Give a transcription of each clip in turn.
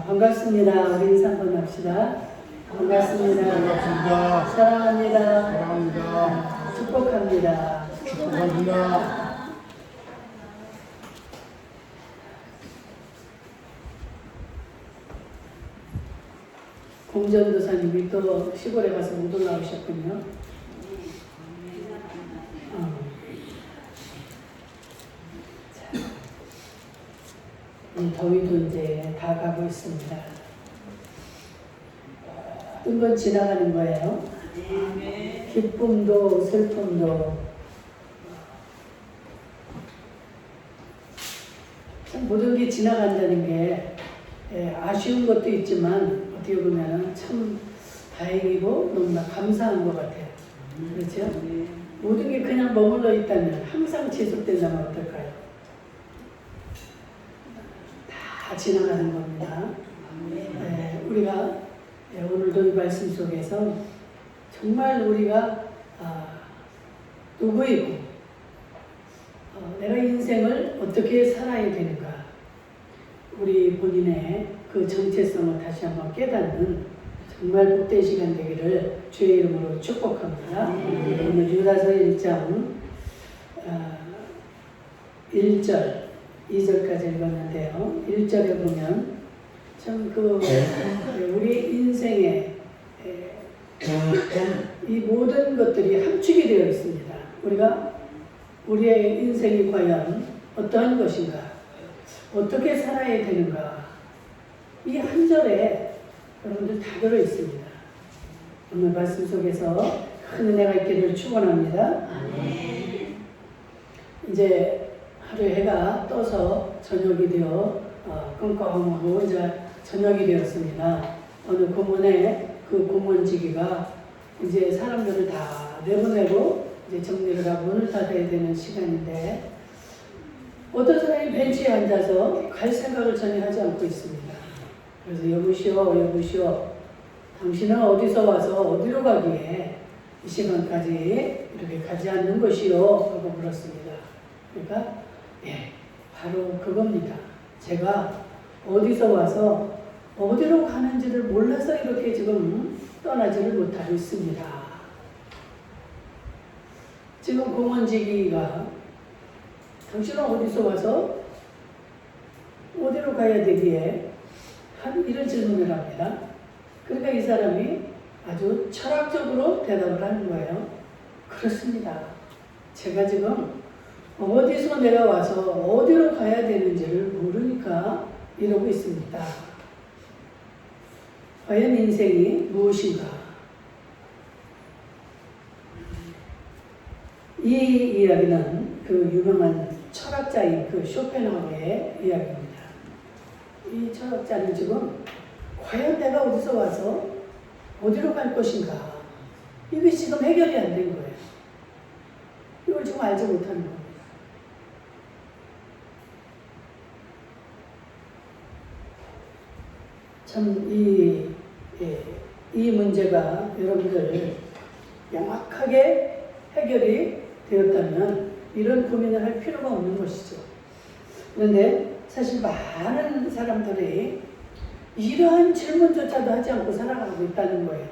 반갑습니다. 우리 인사 한번 합시다. 반갑습니다. 반갑습니다. 사랑합니다. 사랑합니다. 축복합니다. 축복합니다. 공전도사님이 또 시골에 가서 못 올라오셨군요. 자, 이 더위도 이제 다 가고 있습니다. 모든 건 지나가는 거예요. 기쁨도 슬픔도 참 모든 게 지나간다는 게 아쉬운 것도 있지만 어떻게 보면 참 다행이고 너무나 감사한 것 같아요. 그렇죠? 모든 게 그냥 머물러 있다면 항상 지속된다면 어떨까요? 다 지나가는 겁니다. 우리가 오늘도 이 말씀 속에서 정말 우리가 누구이고 내가 인생을 어떻게 살아야 되는가, 우리 본인의 그 정체성을 다시 한번 깨닫는 정말 복된 시간 되기를 주의 이름으로 축복합니다. 오늘 유다서 1장 1절, 2절까지 읽었는데요. 1절에 보면 참 우리 인생에 이 모든 것들이 함축이 되어 있습니다. 우리의 인생이 과연 어떠한 것인가, 어떻게 살아야 되는가, 이 한 절에 여러분들 다 들어 있습니다. 오늘 말씀 속에서 큰 은혜가 있기를 축원합니다. 이제 하루 해가 떠서 저녁이 되어 깜깜하고 이제 저녁이 되었습니다. 어느 고문에 그 고문지기가 이제 사람들을 다 내보내고 이제 정리를 하고 문을 닫아야 되는 시간인데 어떤 사람이 벤치에 앉아서 갈 생각을 전혀 하지 않고 있습니다. 그래서 여보시오, 당신은 어디서 와서 어디로 가기에 이 시간까지 이렇게 가지 않는 것이요? 하고 물었습니다. 그러니까 바로 그겁니다. 제가 어디서 와서 어디로 가는지를 몰라서 이렇게 지금 떠나지를 못하고 있습니다. 지금 공원지기가 당신은 어디서 와서 어디로 가야 되기에 이런 질문을 합니다. 그러니까 이 사람이 아주 철학적으로 대답을 하는 거예요. 그렇습니다. 제가 지금 어디서 내려와서 어디로 가야 되는지를 모르니까 이러고 있습니다. 과연 인생이 무엇인가? 이 이야기는 그 유명한 철학자인 그 쇼펜하우어의 이야기입니다. 이 철학자는 지금 과연 내가 어디서 와서 어디로 갈 것인가? 이게 지금 해결이 안 된 거예요. 이걸 지금 알지 못하는 겁니다. 참 이 문제가 여러분들 명확하게 해결이 되었다면 이런 고민을 할 필요가 없는 것이죠. 그런데 사실 많은 사람들이 이러한 질문조차도 하지 않고 살아가고 있다는 거예요.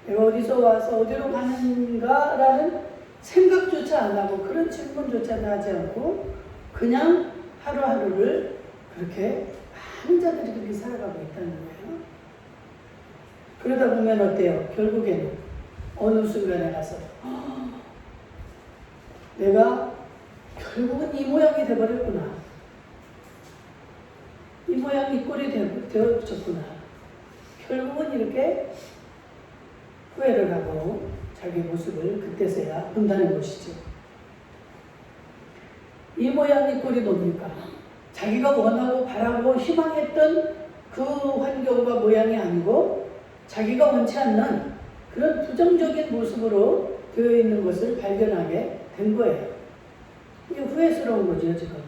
내가 어디서 와서 어디로 가는가라는 생각조차 안 하고 그런 질문조차도 하지 않고 그냥 하루하루를 그렇게 많은 자들이 그렇게 살아가고 있다는 거예요. 그러다 보면 어때요? 결국에는 어느 순간에 가서 내가 결국은 이 모양이 되어버렸구나. 이 모양, 이 꼴이 되어졌구나. 결국은 이렇게 후회를 하고 자기 모습을 그때서야 본다는 것이죠. 이 모양, 이 꼴이 뭡니까? 자기가 원하고 바라고 희망했던 그 환경과 모양이 아니고 자기가 원치 않는 그런 부정적인 모습으로 되어 있는 것을 발견하게 된 거예요. 이게 후회스러운 거죠, 지금.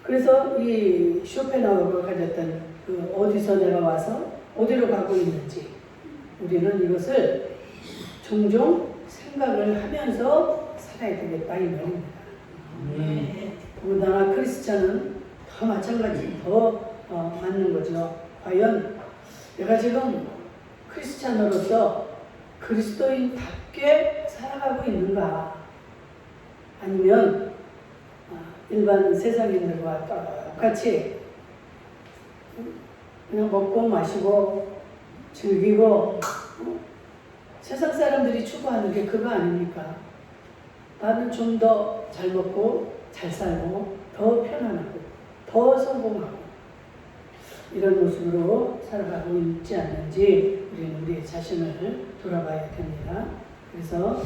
그래서 이 쇼펜하우어가 가졌던 그 어디서 내가 와서 어디로 가고 있는지 우리는 이것을 종종 생각을 하면서 살아야 되겠다 이 말입니다. 더군다나 크리스찬은 더 마찬가지, 더 맞는 거죠. 과연 내가 지금 크리스찬으로서 그리스도인답게 살아가고 있는가? 아니면 일반 세상인들과 똑같이 그냥 먹고 마시고 즐기고 세상 사람들이 추구하는 게 그거 아닙니까? 나는 좀 더 잘 먹고 잘 살고 더 편안하고 더 성공하고 이런 모습으로 살아가고 있지 않는지 우리는 우리 자신을 돌아봐야 됩니다. 그래서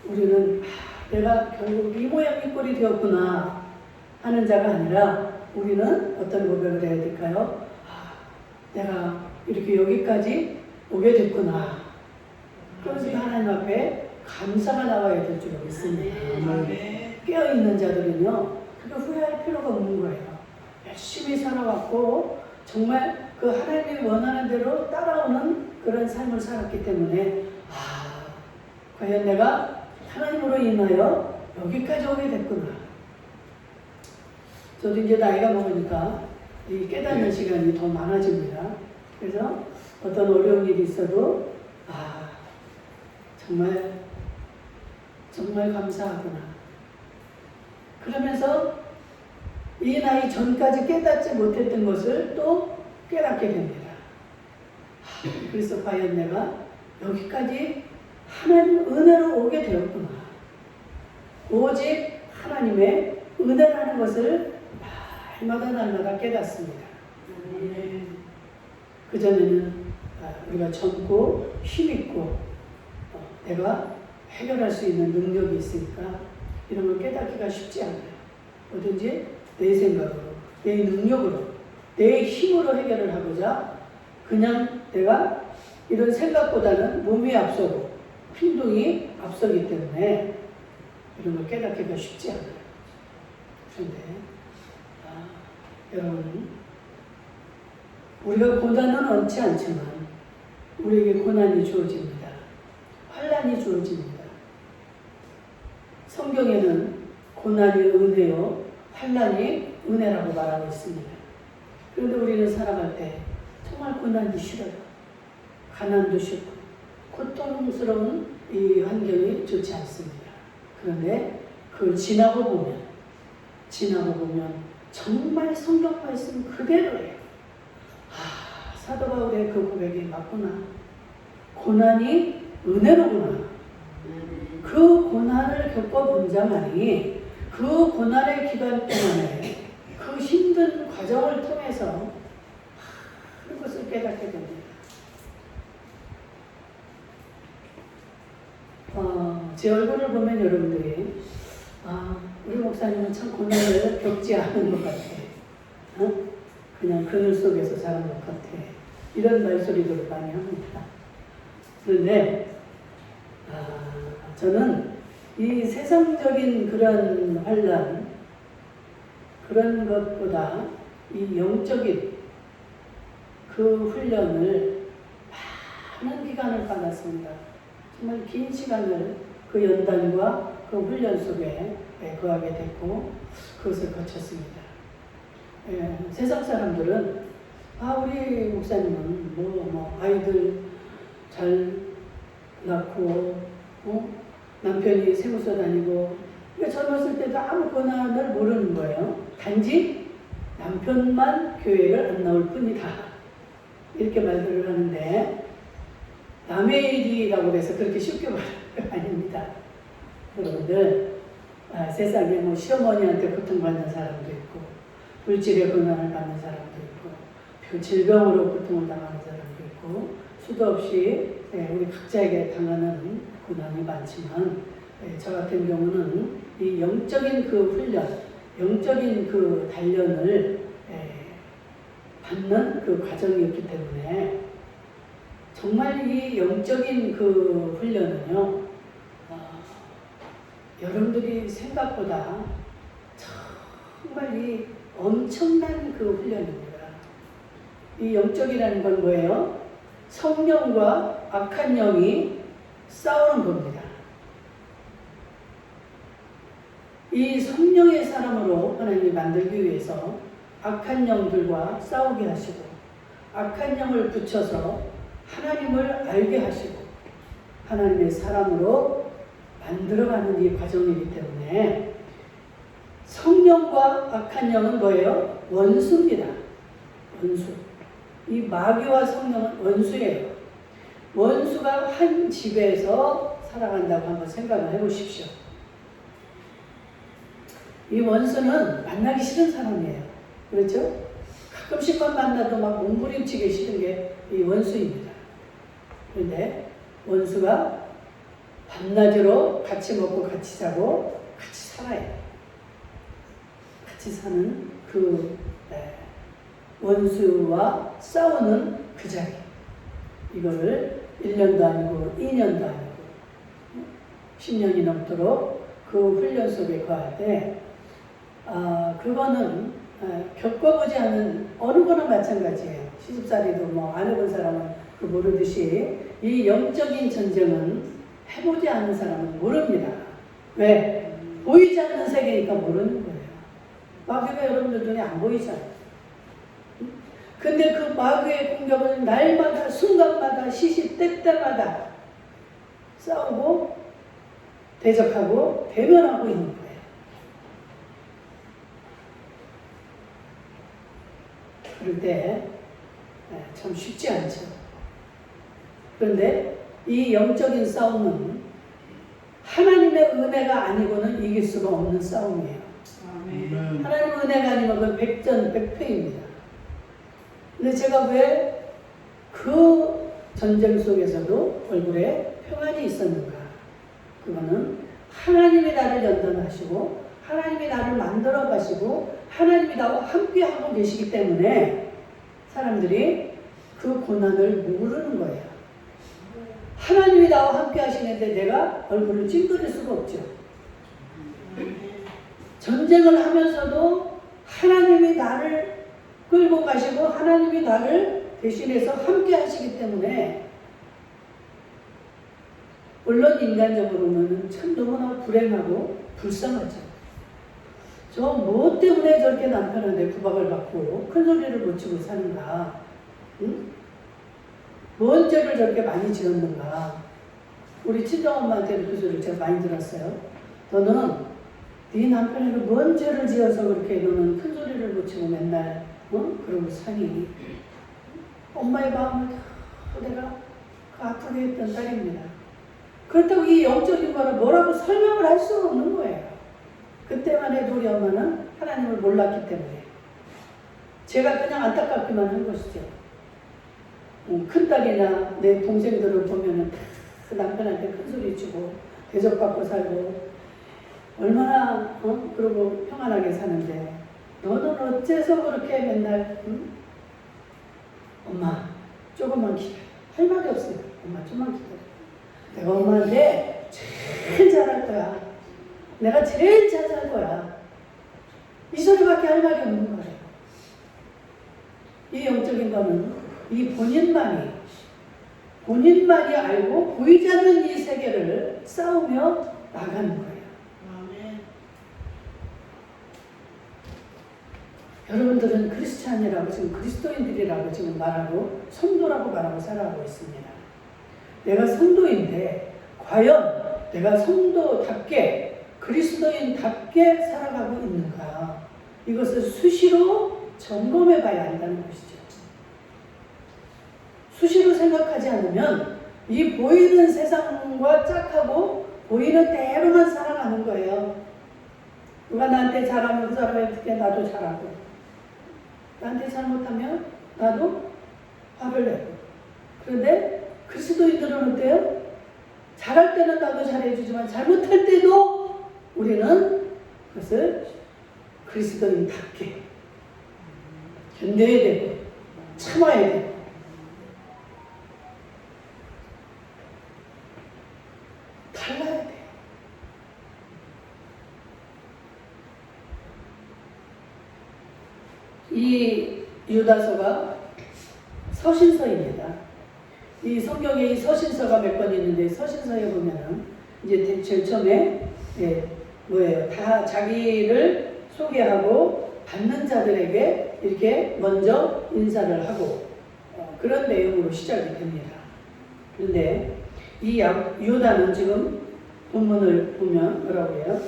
우리는 내가 결국 이 모양 이 꼴이 되었구나 하는 자가 아니라 우리는 어떤 고백을 해야 될까요? 내가 이렇게 여기까지 오게 됐구나. 그러면서 하나님 앞에 감사가 나와야 될 줄 믿습니다. 깨어있는 자들은요, 그게 후회할 필요가 없는 거예요. 열심히 살아왔고, 정말 그 하나님이 원하는 대로 따라오는 그런 삶을 살았기 때문에, 과연 내가 하나님으로 인하여 여기까지 오게 됐구나. 저도 이제 나이가 먹으니까 이 깨닫는 시간이 더 많아집니다. 그래서 어떤 어려운 일이 있어도 정말 감사하구나. 그러면서 이 나이 전까지 깨닫지 못했던 것을 또 깨닫게 됩니다. 그래서 과연 내가 여기까지 하나님 은혜로 오게 되었구나. 오직 하나님의 은혜라는 것을 날마다 깨닫습니다. 그전에는 우리가 젊고 힘있고 내가 해결할 수 있는 능력이 있으니까 이런 걸 깨닫기가 쉽지 않아요. 뭐든지 내 생각으로, 내 능력으로, 내 힘으로 해결을 하고자 그냥 내가 이런 생각보다는 몸이 앞서고 행동이 앞서기 때문에 이런 걸 깨닫기가 쉽지 않아요. 그런데 여러분, 우리가 고난은 얻지 않지만 우리에게 고난이 주어집니다. 환난이 주어집니다. 성경에는 고난이 은혜요, 환난이 은혜라고 말하고 있습니다. 그런데 우리는 살아갈 때 정말 고난이 싫어요. 가난도 싫고 고통스러운 이 환경이 좋지 않습니다. 그런데 그걸 지나고 보면 정말 성경 말씀 그대로예요. 사도 바울의 그 고백이 맞구나. 고난이 은혜로구나. 그 고난을 겪어본 자만이 그 고난의 기간 동안에 그 힘든 과정을 통해서 그것을 깨닫게 됩니다. 제 얼굴을 보면 여러분들이 우리 목사님은 참 고난을 겪지 않은 것 같아. 그냥 그늘 속에서 자란 것 같아. 이런 말소리들을 많이 합니다. 그런데 저는 이 세상적인 그런 환난, 그런 것보다 이 영적인 그 훈련을 많은 기간을 받았습니다. 정말 긴 시간을 그 연단과 그 훈련 속에 거하게 됐고 그것을 거쳤습니다. 세상 사람들은 우리 목사님은 아이들 잘 낳고 남편이 세무서 다니고 젊었을 때도 아무 고난을 모르는 거예요. 단지 남편만 교회를 안 나올 뿐이다. 이렇게 말들을 하는데 남의 일이라고 해서 그렇게 쉽게 말하는 거 아닙니다. 여러분들 세상에 시어머니한테 고통받는 사람도 있고 물질의 고난을 받는 사람도 있고 질병으로 고통을 당하는 사람도 있고 수도 없이 우리 각자에게 당하는 고난이 많지만 저 같은 경우는 이 영적인 그 훈련, 영적인 그 단련을 받는 그 과정이었기 때문에 정말 이 영적인 그 훈련은요, 여러분들이 생각보다 정말 이 엄청난 그 훈련입니다. 이 영적이라는 건 뭐예요? 성령과 악한 영이 싸우는 겁니다. 이 성령의 사람으로 하나님이 만들기 위해서 악한 영들과 싸우게 하시고 악한 영을 붙여서 하나님을 알게 하시고 하나님의 사람으로 만들어가는 이 과정이기 때문에 성령과 악한 영은 뭐예요? 원수입니다. 원수. 이 마귀와 성령은 원수예요. 원수가 한 집에서 살아간다고 한번 생각을 해보십시오. 이 원수는 만나기 싫은 사람이에요. 그렇죠? 가끔씩만 만나도 막 몸부림치기 싫은 게 이 원수입니다. 그런데 원수가 밤낮으로 같이 먹고 같이 자고 같이 살아요. 같이 사는 그 원수와 싸우는 그 자리. 이거를 1년도 아니고 2년도 아니고 10년이 넘도록 그 훈련 속에 거할 때 그거는 겪어보지 않은 어느 거나 마찬가지예요. 시집살이도 뭐 안 해본 사람은 그 모르듯이 이 영적인 전쟁은 해보지 않은 사람은 모릅니다. 왜? 보이지 않는 세계니까 모르는 거예요. 마귀가 여러분들 눈에 안 보이잖아요. 근데 그 마귀의 공격은 날마다 순간마다 시시때때마다 싸우고 대적하고 대면하고 있는 거예요. 그럴 때 참 쉽지 않죠. 그런데 이 영적인 싸움은 하나님의 은혜가 아니고는 이길 수가 없는 싸움이에요. 아멘. 하나님의 은혜가 아니면 그건 백전백패입니다. 근데 제가 왜 그 전쟁 속에서도 얼굴에 평안이 있었는가? 그거는 하나님이 나를 연단하시고 하나님이 나를 만들어 가시고 하나님이 나와 함께 하고 계시기 때문에 사람들이 그 고난을 모르는 거예요. 하나님이 나와 함께 하시는데 내가 얼굴을 찡그릴 수가 없죠. 전쟁을 하면서도 하나님이 나를 끌고 가시고 하나님이 나를 대신해서 함께 하시기 때문에 물론 인간적으로는 참 너무나 불행하고 불쌍하죠. 저 뭐 때문에 저렇게 남편한테 구박을 받고 큰 소리를 못 치고 사는가? 응? 뭔 죄를 저렇게 많이 지었는가? 우리 친정엄마한테도 그 소리를 제가 많이 들었어요. 너는 네 남편에게 뭔 죄를 지어서 그렇게 너는 큰 소리를 못 치고 맨날 그러고 사니? 엄마의 마음을 다 내가 아프게 했던 딸입니다. 그렇다고 이 영적인 거를 뭐라고 설명을 할 수가 없는 거예요. 그때만 해도 우리 엄마는 하나님을 몰랐기 때문에 제가 그냥 안타깝기만 한 것이죠. 큰딸이나 내 동생들을 보면은 그 남편한테 큰 소리 치고 대접받고 살고 얼마나 그러고 평안하게 사는데 너는 어째서 그렇게 맨날 엄마 조금만 기다려. 할 말이 없어요. 엄마 좀만 기다려. 내가 엄마한테 제일 잘할 거야. 내가 제일 잘 살 거야. 이 소리밖에 할 말이 없는 거예요. 이 영적인 거는 이 본인만이 알고 보이지 않는 이 세계를 싸우며 나가는 거예요. 여러분들은 크리스찬이라고 지금 그리스도인들이라고 지금 말하고 성도라고 말하고 살아가고 있습니다. 내가 성도인데 과연 내가 성도답게 그리스도인답게 살아가고 있는가? 이것을 수시로 점검해 봐야 한다는 것이죠. 수시로 생각하지 않으면 이 보이는 세상과 짝하고 보이는 대로만 살아가는 거예요. 누가 나한테 잘하면 그 사람이 어떻게 나도 잘하고 나한테 잘못하면 나도 화를 내고. 그런데 그리스도인들은 어때요? 잘할 때는 나도 잘해주지만 잘못할 때도 우리는 그것을 그리스도인답게 견뎌야 되고 참아야 되고 달라야 돼. 이 유다서가 서신서입니다. 이 성경에 이 서신서가 몇 번 있는데 서신서에 보면은 이제 제일 처음에 뭐예요? 다 자기를 소개하고 받는 자들에게 이렇게 먼저 인사를 하고 그런 내용으로 시작이 됩니다. 그런데 이 유다는 지금 본문을 보면 뭐라고 해요?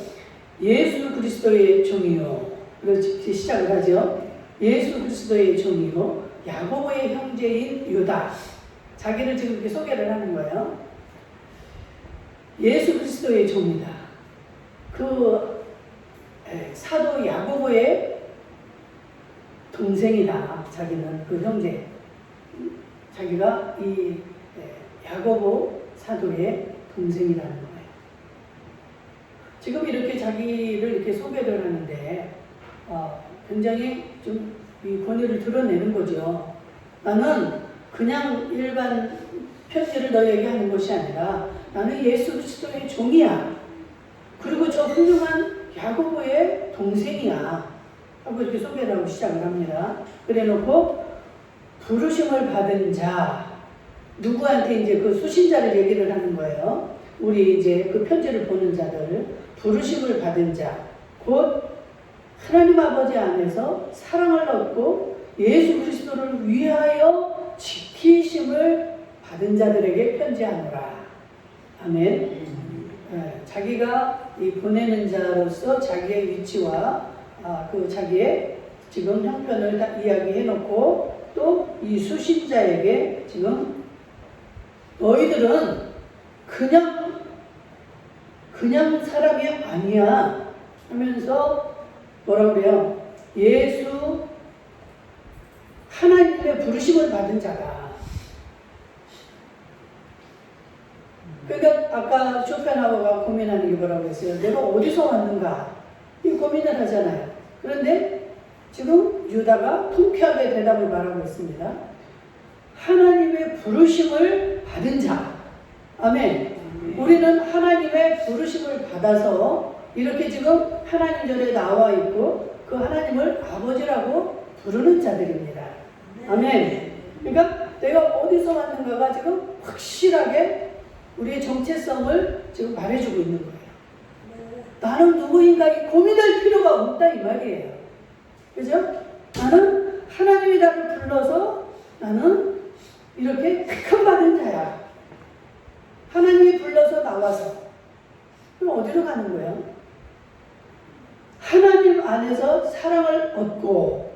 예수 그리스도의 종이요. 그렇게 시작을 하죠. 예수 그리스도의 종이요. 야고보의 형제인 유다. 자기를 지금 이렇게 소개를 하는 거예요. 예수 그리스도의 종이다. 그 사도 야고보의 동생이다. 자기는 그 형제. 자기가 이 야고보 사도의 동생이라는 거예요. 지금 이렇게 자기를 이렇게 소개를 하는데 굉장히 좀 이 권위를 드러내는 거죠. 나는 그냥 일반 편지를 너에게 하는 것이 아니라 나는 예수 그리스도의 종이야. 그리고 저 훌륭한 야고보의 동생이야. 하고 이렇게 소개를 하고 시작을 합니다. 그래 놓고 부르심을 받은 자, 누구한테 이제 그 수신자를 얘기를 하는 거예요. 우리 이제 그 편지를 보는 자들, 부르심을 받은 자, 곧 하나님 아버지 안에서 사랑을 얻고 예수 그리스도를 위하여 지키심을 받은 자들에게 편지하노라. 아멘. 자기가 이 보내는 자로서 자기의 위치와 그 자기의 지금 형편을 다 이야기해 놓고 또 이 수신자에게 지금 너희들은 그냥 사람이 아니야 하면서 뭐라고 그래요? 예수 하나님의 부르심을 받은 자다. 그러니까 아까 쇼펜하우어가 고민하는 게 뭐라고 했어요? 내가 어디서 왔는가? 이 고민을 하잖아요. 그런데 지금 유다가 통쾌하게 대답을 말하고 있습니다. 하나님의 부르심을 받은 자. 아멘. 우리는 하나님의 부르심을 받아서 이렇게 지금 하나님 전에 나와 있고 그 하나님을 아버지라고 부르는 자들입니다. 아멘. 그러니까 내가 어디서 왔는가가 지금 확실하게 우리의 정체성을 지금 말해주고 있는 거예요. 나는 누구인가 이 고민할 필요가 없다 이 말이에요. 그죠? 나는 하나님이 나를 불러서 나는 이렇게 택함 받은 자야. 하나님이 불러서 나와서 그럼 어디로 가는 거예요? 하나님 안에서 사랑을 얻고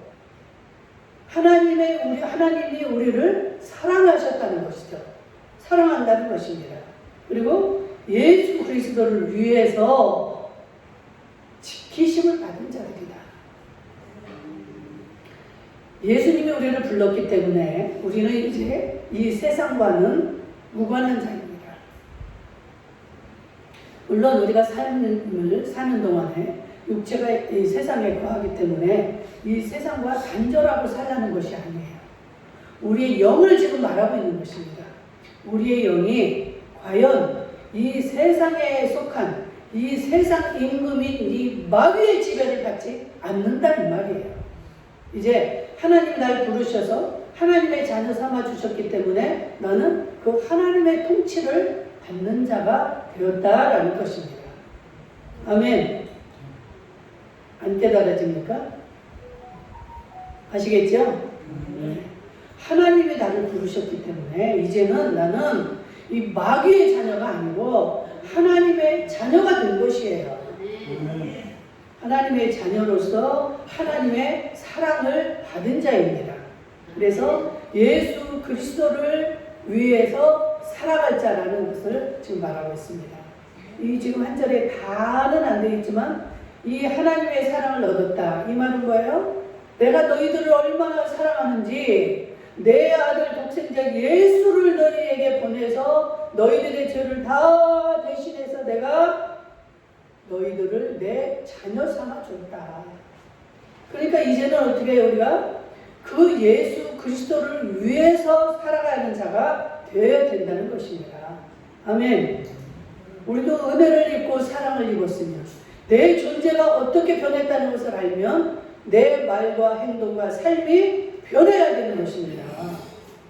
하나님이 우리를 사랑하셨다는 것이죠. 사랑한다는 것입니다. 그리고 예수 그리스도를 위해서 지키심을 받은 자들이다. 예수님이 우리를 불렀기 때문에 우리는 이제 이 세상과는 무관한 자입니다. 물론 우리가 삶을 사는 동안에 육체가 이 세상에 거하기 때문에 이 세상과 단절하고 살라는 것이 아니에요. 우리의 영을 지금 말하고 있는 것입니다. 우리의 영이 과연 이 세상에 속한 이 세상 임금인 이 마귀의 지배를 받지 않는다 이 말이에요. 이제 하나님이 날 부르셔서 하나님의 자녀 삼아 주셨기 때문에 나는 그 하나님의 통치를 받는 자가 되었다라는 것입니다. 아멘. 안 깨달아집니까? 아시겠죠? 하나님이 나를 부르셨기 때문에 이제는 나는 이 마귀의 자녀가 아니고 하나님의 자녀가 된 것이에요. 하나님의 자녀로서 하나님의 사랑을 받은 자입니다. 그래서 예수 그리스도를 위해서 살아갈 자라는 것을 지금 말하고 있습니다. 이 지금 한 절에 다는 안 되어 있지만 이 하나님의 사랑을 얻었다. 이 말은 뭐예요? 내가 너희들을 얼마나 사랑하는지 내 아들 독생자 예수를 너희에게 보내서 너희들의 죄를 다 대신해서 내가 너희들을 내 자녀 삼아 줬다. 그러니까 이제는 어떻게 해요? 우리가 그 예수 그리스도를 위해서 살아가는 자가 되어야 된다는 것입니다. 아멘. 우리도 은혜를 입고 사랑을 입었으며 내 존재가 어떻게 변했다는 것을 알면 내 말과 행동과 삶이 변해야 되는 것입니다.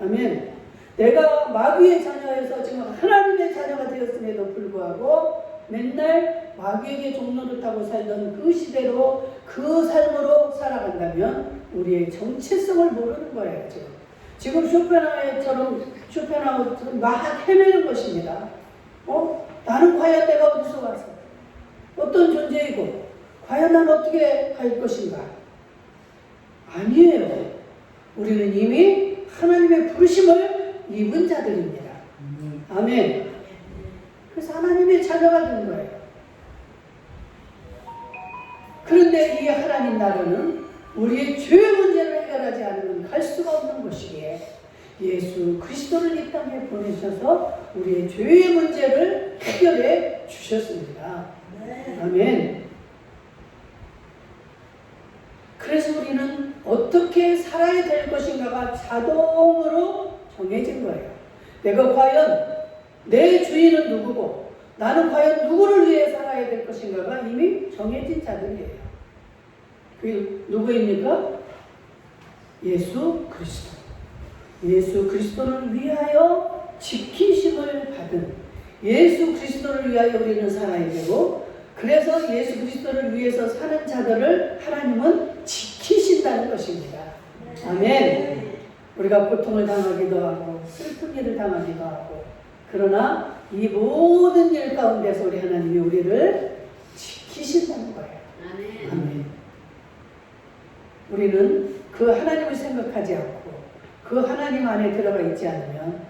아멘. 내가 마귀의 자녀에서 지금 하나님의 자녀가 되었음에도 불구하고 맨날 마귀에게 종로를 타고 살던 그 시대로 그 삶으로 살아간다면 우리의 정체성을 모르는 거예요. 지금 쇼펜하우처럼 막 헤매는 것입니다. 나는 과연 내가 어디서 와서 어떤 존재이고 과연 난 어떻게 갈 것인가? 아니에요. 우리는 이미 하나님의 부르심을 입은 자들입니다. 아멘. 그래서 하나님의 자녀가 된 거예요. 그런데 이 하나님 나라는 우리의 죄의 문제를 해결하지 않으면 갈 수가 없는 것이기에 예수 그리스도를 이 땅에 보내셔서 우리의 죄의 문제를 해결해 주셨습니다. 아멘. 그래서 우리는 어떻게 살아야 될 것인가가 자동으로 정해진 거예요. 내가 과연 내 주인은 누구고 나는 과연 누구를 위해 살아야 될 것인가가 이미 정해진 자들이에요. 그게 누구입니까? 예수 그리스도. 예수 그리스도를 위하여 지키심을 받은 예수 그리스도를 위하여 우리는 살아야 되고 그래서 예수 그리스도를 위해서 사는 자들을 하나님은 지키신다는 것입니다. 아멘. 우리가 고통을 당하기도 하고 슬픈 일을 당하기도 하고 그러나 이 모든 일 가운데서 우리 하나님이 우리를 지키신다는 거예요. 아멘. 우리는 그 하나님을 생각하지 않고 그 하나님 안에 들어가 있지 않으면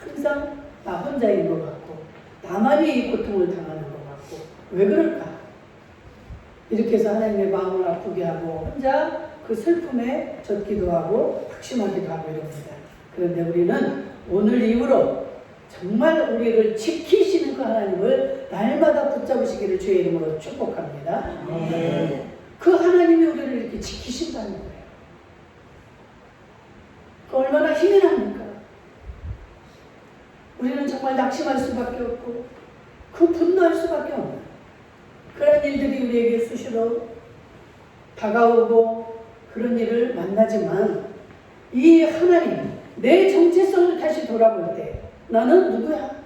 항상 나 혼자인 것 같고 나만이 이 고통을 당하는 것 같고 왜 그럴까? 이렇게 해서 하나님의 마음을 아프게 하고 혼자 그 슬픔에 젖기도 하고 확심하기도 하고 이럽니다. 그런데 우리는 오늘 이후로 정말 우리를 지키시는 그 하나님을 날마다 붙잡으시기를 주의 이름으로 축복합니다. 그 하나님이 우리를 이렇게 지키신다는 거예요. 그 얼마나 힘이 납니까? 우리는 정말 낙심할 수밖에 없고 그 분노할 수밖에 없는 그런 일들이 우리에게 수시로 다가오고 그런 일을 만나지만 이 하나님, 내 정체성을 다시 돌아볼 때 나는 누구야?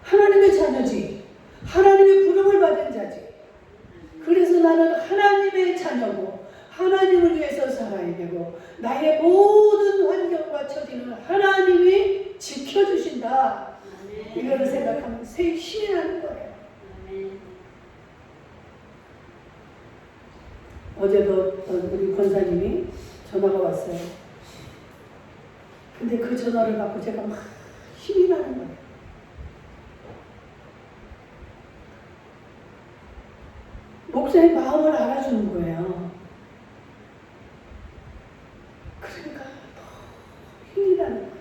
하나님의 자녀지. 하나님의 부름을 받은 자지. 그래서 나는 하나님의 자녀고 하나님을 위해서 살아야 되고 나의 모든 환경과 처지는 하나님이 지켜주신다. 이거를 생각하면 새 힘이 나는 거예요. 어제도 우리 권사님이 전화가 왔어요. 근데 그 전화를 받고 제가 막 힘이 나는 거예요. 목사의 마음을 알아주는 거예요. 그러니까 더 힘이 나는 거예요.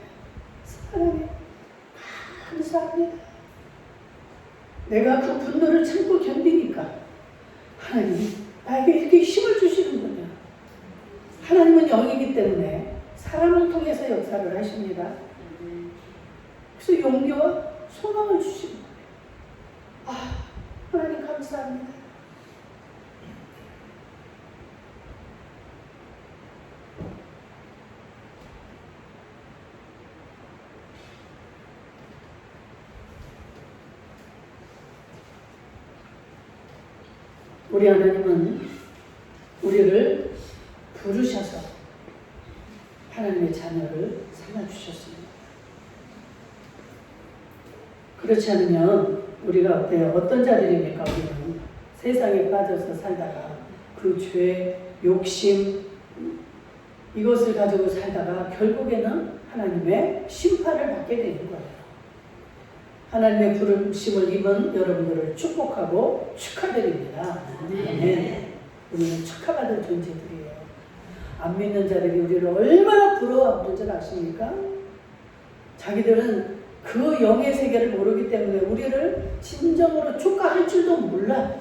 사랑해. 감사합니다. 내가 그 분노를 참고 견디니까 하나님이 나에게 이렇게 힘을 주시는군요. 하나님은 영이기 때문에 사람을 통해서 역사를 하십니다. 그래서 용기와 소망을 주시는 거예요. 하나님 감사합니다. 우리 하나님은 우리를 부르셔서 하나님의 자녀를 삼아주셨습니다. 그렇지 않으면 우리가 어때요? 어떤 자들입니까? 우리는 세상에 빠져서 살다가 그 죄, 욕심 이것을 가지고 살다가 결국에는 하나님의 심판을 받게 되는 거예요. 하나님의 부르심을 입은 여러분들을 축복하고 축하드립니다. 아멘. 우리는 축하받을 존재들이에요. 안 믿는 자들이 우리를 얼마나 부러워하는 줄 아십니까? 자기들은 그 영의 세계를 모르기 때문에 우리를 진정으로 축하할 줄도 몰라.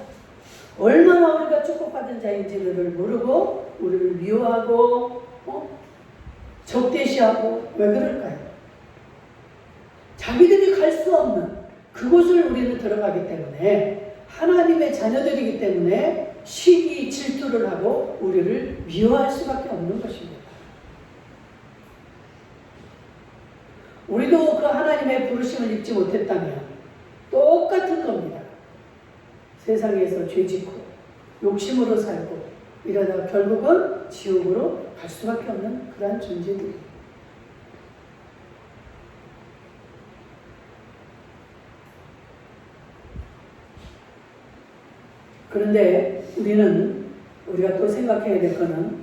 얼마나 우리가 축복받은 자인지를 모르고 우리를 미워하고 적대시하고 왜 그럴까요? 자기들이 갈 수 없는 그곳을 우리는 들어가기 때문에 하나님의 자녀들이기 때문에 시기 질투를 하고 우리를 미워할 수밖에 없는 것입니다. 우리도 그 하나님의 부르심을 입지 못했다면 똑같은 겁니다. 세상에서 죄 짓고 욕심으로 살고 이러다가 결국은 지옥으로 갈 수밖에 없는 그러한 존재들이. 그런데 우리가 또 생각해야 될 거는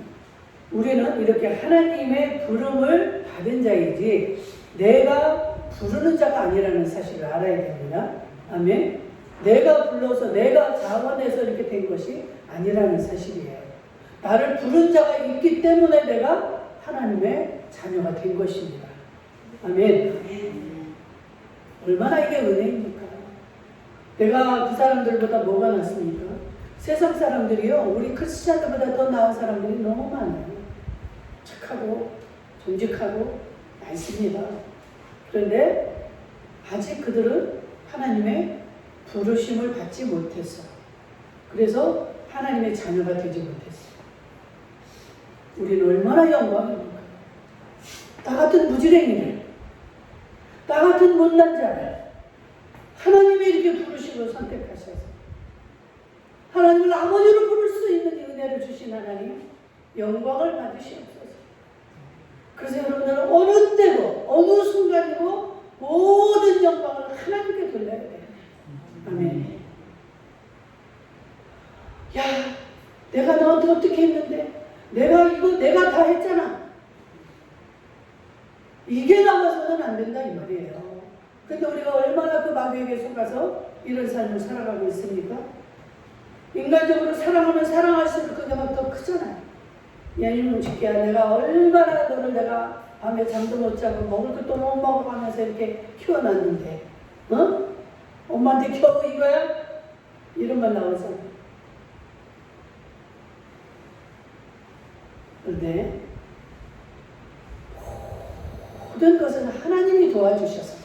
우리는 이렇게 하나님의 부름을 받은 자이지 내가 부르는 자가 아니라는 사실을 알아야 됩니다. 아멘. 내가 불러서 내가 자원해서 이렇게 된 것이 아니라는 사실이에요. 나를 부른 자가 있기 때문에 내가 하나님의 자녀가 된 것입니다. 아멘. 얼마나 이게 은혜입니까? 내가 그 사람들보다 뭐가 낫습니까? 세상 사람들이요, 우리 크리스찬들보다 더 나은 사람들이 너무 많아요. 착하고 정직하고 많습니다. 그런데 아직 그들은 하나님의 부르심을 받지 못했어. 그래서 하나님의 자녀가 되지 못했어. 우리는 얼마나 영광입니까? 나 같은 무지랭이를, 나 같은 못난 자를 하나님이 이렇게 부르시고 선택하셔서 하나님을 아버지로 부를 수 있는 이 은혜를 주신 하나님, 영광을 받으시옵소서. 그래서 여러분들은 어느 때고 어느 순간이고 모든 영광을 하나님께 돌려야 돼요. 아멘. 야, 내가 너한테 어떻게 했는데? 내가 다 했잖아. 이게 나와서는 안 된다 이 말이에요. 근데 우리가 얼마나 그 마귀에게 속아서 이런 삶을 살아가고 있습니까? 인간적으로 사랑하면 사랑할수록 그게 막 더 크잖아요. 야, 이놈 새끼야, 내가 얼마나 너를 내가 밤에 잠도 못 자고 먹을 것도 못 먹어가면서 이렇게 키워놨는데, 어? 엄마한테 겨우 이거야? 이런 말 나오잖아. 그런데 모든 것은 하나님이 도와주셔서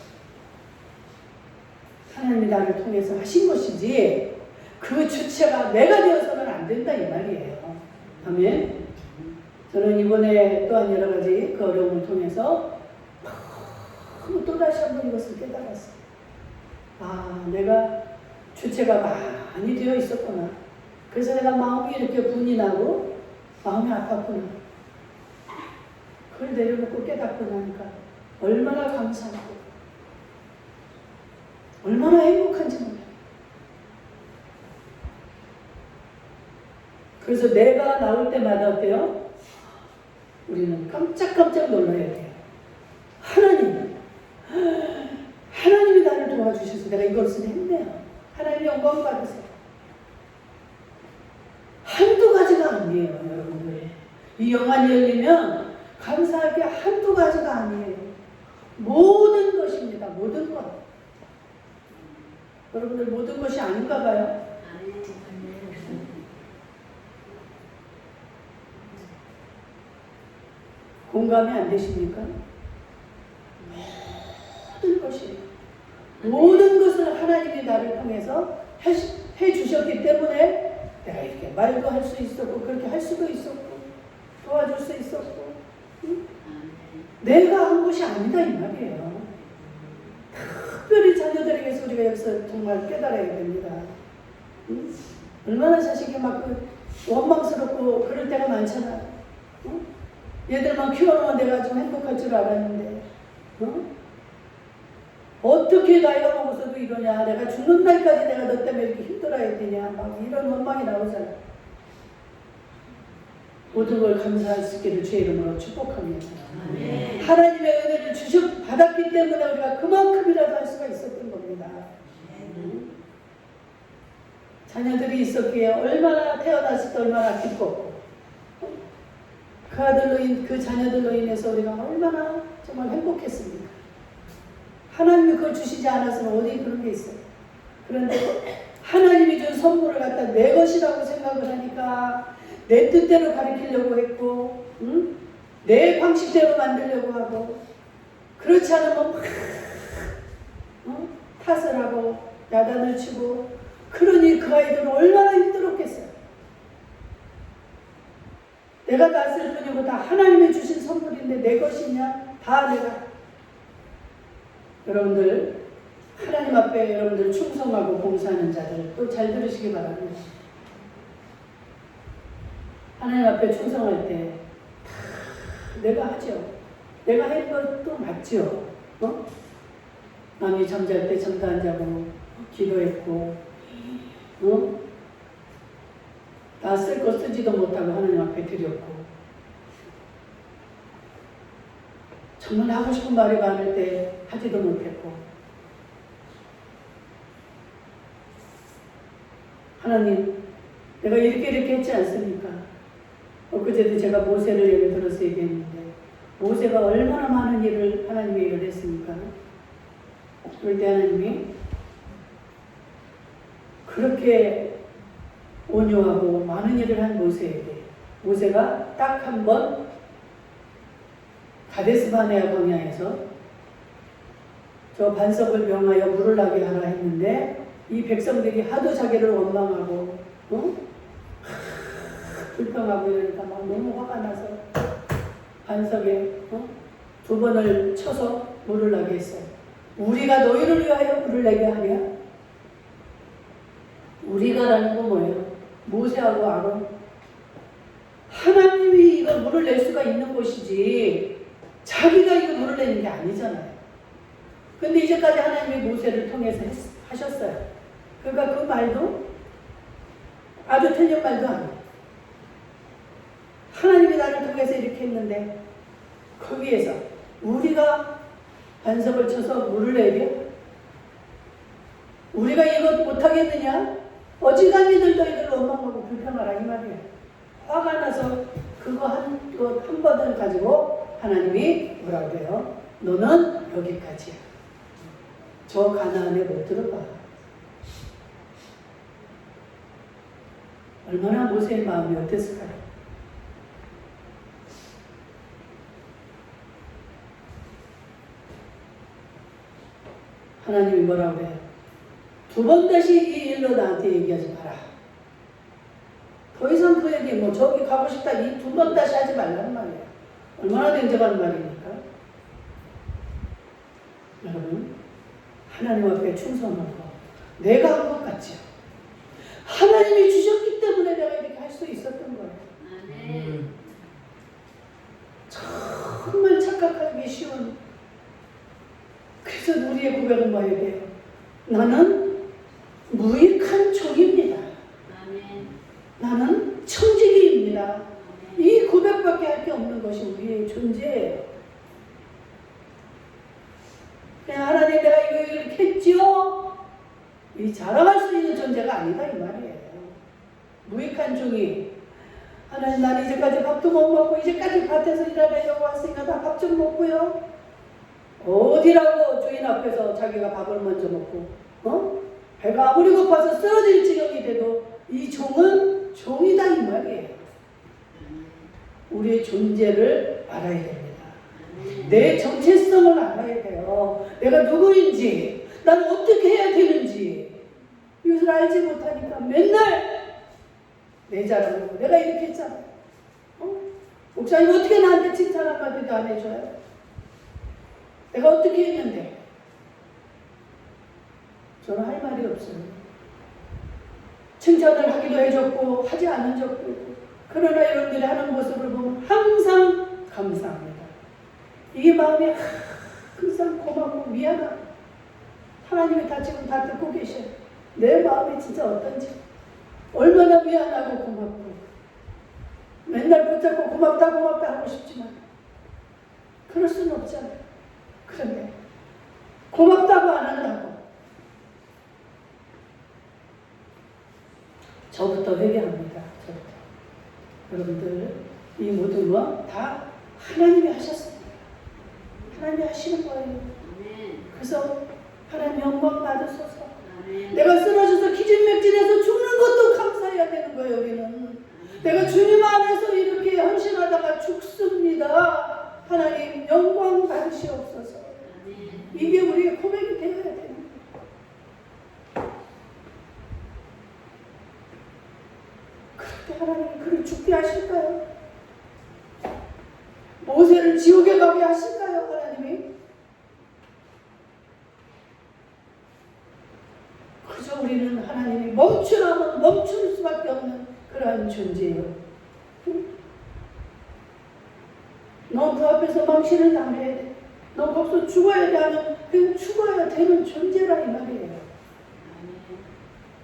하나님이 나를 통해서 하신 것이지 그 주체가 내가 되어서는 안 된다 이 말이에요. 아멘. 저는 이번에 또한 여러 가지 그 어려움을 통해서 또다시 한번 이것을 깨달았어요. 아, 내가 주체가 많이 되어 있었구나. 그래서 내가 마음이 이렇게 분이 나고 마음이 아팠구나. 그걸 내려놓고 깨닫고 나니까 얼마나 감사하고 얼마나 행복한지 몰라요. 그래서 내가 나올 때마다 어때요? 우리는 깜짝깜짝 놀라야 돼요. 하나님이 나를 도와주셔서 내가 이것을 했네요. 하나님 영광 받으세요. 한두 가지가 아니에요, 여러분들. 이 영안이 열리면 감사하게 한두 가지가 아니에요. 모든 것입니다. 모든 것. 여러분들 모든 것이 아닌가 봐요. 공감이 안 되십니까? 모든 것이에요. 모든 것을 하나님이 나를 통해서 해주셨기 때문에 내가 이렇게 말도 할 수 있었고 그렇게 할 수도 있었고 도와줄 수 있었고 응? 내가 한 것이 아니다 이 말이에요. 특별히 자녀들에게서 우리가 여기서 정말 깨달아야 됩니다. 응? 얼마나 자식이 막 원망스럽고 그럴 때가 많잖아. 응? 얘들만 키워놓으면 내가 좀 행복할 줄 알았는데 어떻게 나이가 먹어서도 이러냐, 내가 죽는 날까지 내가 너 때문에 이렇게 힘들어야 되냐, 막 이런 원망이 나오잖아. 모든 걸 감사할 수 있기를 주의 이름으로 축복합니다. 아멘. 하나님의 은혜를 받았기 때문에 우리가 그만큼이라도 할 수가 있었던 겁니다. 자녀들이 있었기에 얼마나 태어났을 때 얼마나 기뻤고 그 자녀들로 인해서 우리가 얼마나 정말 행복했습니다. 하나님이 그걸 주시지 않아서는 어디 그런 게 있어요. 그런데 하나님이 준 선물을 갖다 내 것이라고 생각을 하니까 내 뜻대로 가르치려고 했고 내 방식대로 만들려고 하고 그렇지 않으면 막 탓을 하고 야단을 치고 그러니 그 아이들은 얼마나 힘들었겠어요. 내가 낳았을 뿐이고 다 하나님이 주신 선물인데 내 것이냐? 다 내가. 여러분들 하나님 앞에 여러분들 충성하고 봉사하는 자들 또 잘 들으시기 바랍니다. 하나님 앞에 충성할 때 내가 하죠. 내가 할 것도 맞죠. 남이 잠잘 때 잠도 안 자고 기도했고 나 쓸 거 쓰지도 못하고 하나님 앞에 드렸고 정말 하고 싶은 말이 많을 때 하지도 못했고 하나님 내가 이렇게 했지 않습니까? 엊그제도 제가 모세를 예를 들어서 얘기했는데 모세가 얼마나 많은 일을 하나님의 일을 했습니까? 그럴 때 하나님이 그렇게 온유하고 많은 일을 한 모세에게 모세가 딱 한 번 가데스바네아 광야에서 저 반석을 명하여 물을 나게 하라 했는데 이 백성들이 하도 자기를 원망하고 불평하고 이러니까 막 너무 화가 나서 반석에 2번을 쳐서 물을 나게 했어요. 우리가 너희를 위하여 물을 내게 하랴? 우리가라는 건 뭐예요? 모세하고 아론. 하나님이 이거 물을 낼 수가 있는 곳이지 자기가 이거 물을 내는 게 아니잖아요. 근데 이제까지 하나님이 모세를 통해서 하셨어요. 그러니까 그 말도 아주 틀린 말도 아니에요. 하나님이 나를 통해서 이렇게 했는데 거기에서 우리가 반석을 쳐서 물을 내게? 우리가 이것 못하겠느냐? 어지간히들 너희들 원망하고 불평하라 이 말이에요. 화가 나서 그거 한 번을 가지고 하나님이 뭐라고 해요? 너는 여기까지야. 저 가나안에 못 들어가. 얼마나 모세의 마음이 어땠을까요? 하나님이 뭐라고 해요? 2번 다시 이 일로 나한테 얘기하지 마라. 더 이상 그 얘기 저기 가고 싶다 이 2번 다시 하지 말라는 말이에요. 얼마나 냉정한 말입니까? 여러분 하나님 앞에 충성하고 내가 한 것 같죠. 하나님이 주셨기 때문에 내가 이렇게 할 수 있었던 거예요. 정말 착각하기 쉬운. 그래서 우리의 고백은 뭐예요? 돼요? 나는 무익한 종입니다. 나는 청지기입니다. 이 고백밖에 할 게 없는 것이 우리의 존재예요. 그냥 하나님 내가 이렇게 했지요? 이 자랑할 수 있는 존재가 아니다 이 말이에요. 무익한 종이 하나님 난 이제까지 밥도 못 먹고 이제까지 밭에서 일하려고 왔으니까 나 밥 좀 먹고요. 어디라고 주인 앞에서 자기가 밥을 먼저 먹고 배가 아무리 고파서 쓰러질 지경이 돼도 이 종은 종이다 이 말이에요. 우리의 존재를 알아야 됩니다. 내 정체성을 알아야 돼요. 내가 누구인지 나는 어떻게 해야 되는지 이것을 알지 못하니까 맨날 내 자랑하고 내가 이렇게 했잖아요. 목사님 어떻게 나한테 칭찬 한마디도 안 해줘요? 내가 어떻게 했는데? 저는 할 말이 없어요. 칭찬을 하기도 해줬고 하지 않은 적도 있고 그러나 여러분들이 하는 모습을 보면 항상 감사합니다. 이게 마음이 항상 고맙고 미안하고 하나님이 다 지금 다 듣고 계셔요. 내 마음이 진짜 어떤지 얼마나 미안하고 고맙고 맨날 붙잡고 고맙다 하고 싶지만 그럴 수는 없잖아요. 그런데 고맙다고 안 한다고 저부터 회개합니다. 저부터. 여러분들 이 모든 건 다 하나님이 하셨습니다. 하나님이 하시는 거예요. 그래서 하나님 영광 받으소서. 내가 쓰러져서 기진맥진해서 죽는 것도 감사해야 되는 거예요. 우리는 내가 주님 안에서 이렇게 헌신하다가 죽습니다. 하나님 영광 받으시옵소서. 이게 우리의 고백이 되어야 되는 거예요. 그렇게 하나님이 그를 죽게 하실까요? 모세를 지옥에 가게 하실까요? 하나님이? 멈추라면 멈출 수밖에 없는 그러한 존재예요. 너 그 앞에서 망신을 당해야 돼. 너 거기서 죽어야 돼 하면 그냥 죽어야 되는 존재라 이 말이에요.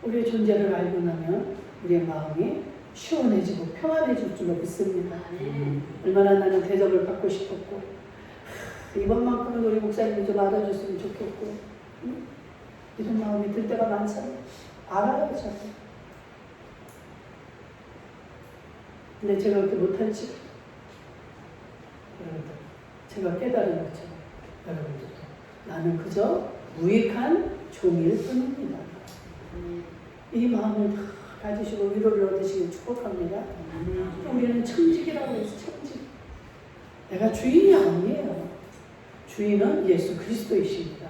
우리의 존재를 알고 나면 우리의 마음이 시원해지고 평안해질 줄로 믿습니다. 얼마나 나는 대접을 받고 싶었고 이번만큼은 우리 목사님이 좀 알아줬으면 좋겠고 이런 마음이 들 때가 많잖아요. 알아요 저도. 근데 제가 그렇게 못할지 여러분들 제가 깨달은 거죠. 여러분들도 나는 그저 무익한 종일 뿐입니다. 이 마음을 다 가지시고 위로를 얻으시길 축복합니다. 우리는 청직이라고 해서 청직. 내가 주인이 아니에요. 주인은 예수 그리스도이십니다.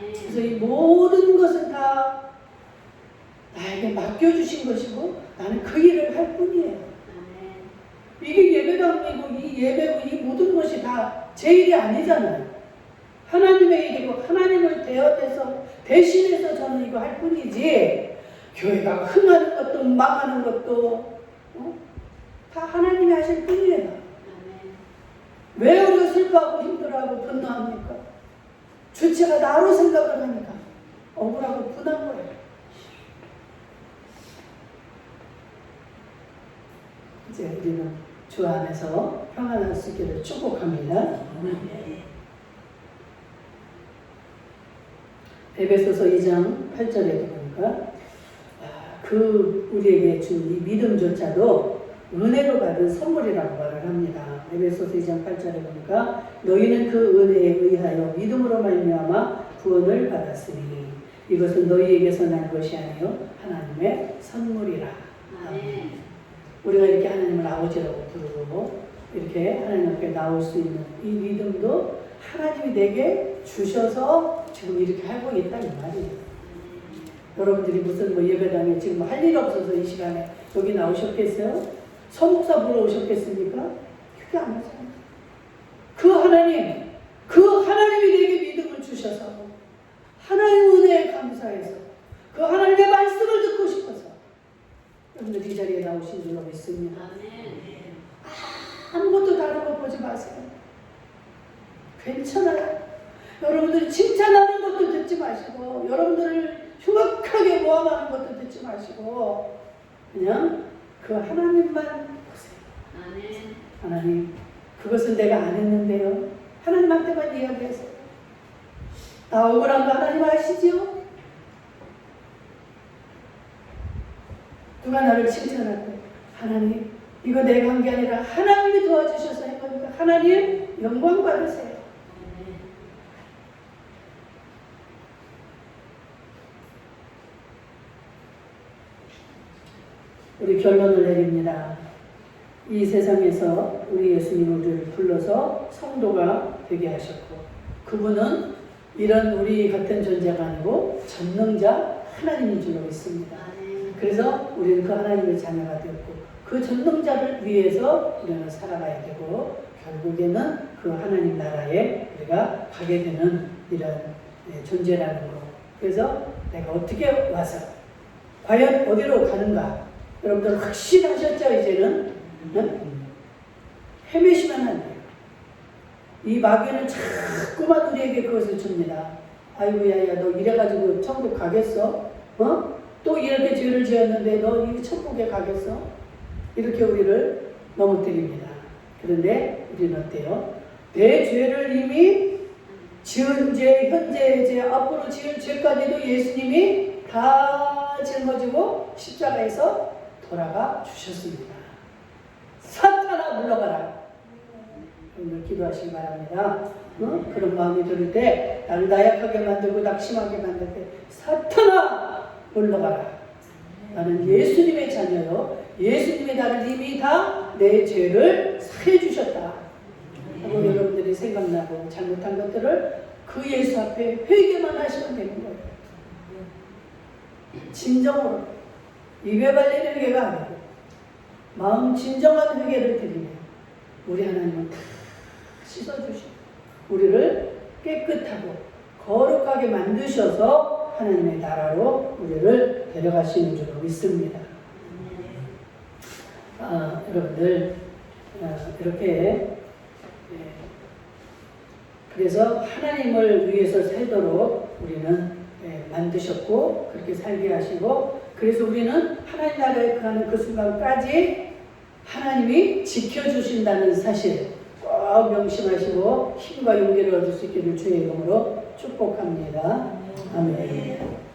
그래서 이 모든 것은 다 나에게 맡겨주신 것이고 나는 그 일을 할 뿐이에요. 이게 예배당이고 이 예배고 이 모든 것이 다 제 일이 아니잖아요. 하나님의 일이고 하나님을 대신해서 저는 이거 할 뿐이지 교회가 흥하는 것도 망하는 것도 다 하나님이 하실 뿐이에요. 왜 우리가 슬퍼하고 힘들어하고 분노합니까? 주체가 나로 생각을 하니까 억울하고 분한 거예요. 이제 우리는 주 안에서 평안할 수 있기를 축복합니다. 에베소서 2장 8절에 보니까 그 우리에게 준 이 믿음조차도 은혜로 받은 선물이라고 말을 합니다. 에베소서 2장 8절에 보니까 너희는 그 은혜에 의하여 믿음으로 말미암아 구원을 받았으니 이것은 너희에게서 난 것이 아니요 하나님의 선물이라. 우리가 이렇게 하나님을 아버지라고 부르고 이렇게 하나님 앞에 나올 수 있는 이 믿음도 하나님이 내게 주셔서 지금 이렇게 하고 있다 이 말이에요. 여러분들이 무슨 예배당에 지금 할 일 없어서 이 시간에 여기 나오셨겠어요? 서목사 보러 오셨겠습니까? 그게 아니잖아요. 그 하나님이 내게 믿음을 주셔서 하나님의 은혜에 감사해서 그 하나님의 말씀을 듣고 싶어서 여러분들 이 자리에 나오신 줄로 믿습니다. 아무것도 다른 거 보지 마세요. 괜찮아요. 여러분들이 칭찬하는 것도 듣지 마시고 여러분들을 흉악하게 모함하는 것도 듣지 마시고 그냥 그 하나님만 보세요. 하나님 그것은 내가 안 했는데요. 하나님한테만 이야기하세요. 나 억울한 거 하나님 아시죠? 누가 나를 칭찬할 때 하나님 이거 내가 한 게 아니라 하나님이 도와주셔서 한 거니까 하나님 영광 받으세요. 우리 결론을 내립니다. 이 세상에서 우리 예수님을 우리를 불러서 성도가 되게 하셨고 그분은 이런 우리 같은 존재가 아니고 전능자 하나님인 줄로 믿습니다. 그래서 우리는 그 하나님의 자녀가 되었고 그 전능자를 위해서 우리는 살아가야 되고 결국에는 그 하나님 나라에 우리가 가게 되는 이런 존재라는 거. 그래서 내가 어떻게 와서 과연 어디로 가는가? 여러분들 확실하셨죠 이제는? 헤매시면 안 돼요. 이 마귀는 자꾸만 우리에게 그것을 줍니다. 아이고 야야 너 이래가지고 천국 가겠어? 또 이렇게 죄를 지었는데 너 이 천국에 가겠어? 이렇게 우리를 넘어뜨립니다. 그런데 우리는 어때요? 내 죄를 이미 지은 죄, 현재의 죄, 앞으로 지을 죄까지도 예수님이 다 짊어지고 십자가에서 돌아가 주셨습니다. 사탄아 물러가라. 오늘 기도하시기 바랍니다. 그런 마음이 들을 때 나를 나약하게 만들고 낙심하게 만들 때 사탄아 물러가라. 나는 예수님의 자녀요. 예수님이 나를 이미 다 내 죄를 사해 주셨다. 하고 여러분들이 생각나고 잘못한 것들을 그 예수 앞에 회개만 하시면 되는 거예요. 진정으로 입에 발리는 회개가 아니고 마음 진정한 회개를 드리면 우리 하나님은 다 씻어주시고 우리를 깨끗하고 거룩하게 만드셔서 하나님의 나라로 우리를 데려가시는 줄 믿습니다. 여러분들 이렇게 그래서 하나님을 위해서 살도록 우리는 만드셨고 그렇게 살게 하시고 그래서 우리는 하나님 나라에 가는 그 순간까지 하나님이 지켜주신다는 사실 꼭 명심하시고 힘과 용기를 얻을 수 있기를 주의 이름으로 축복합니다. 아멘.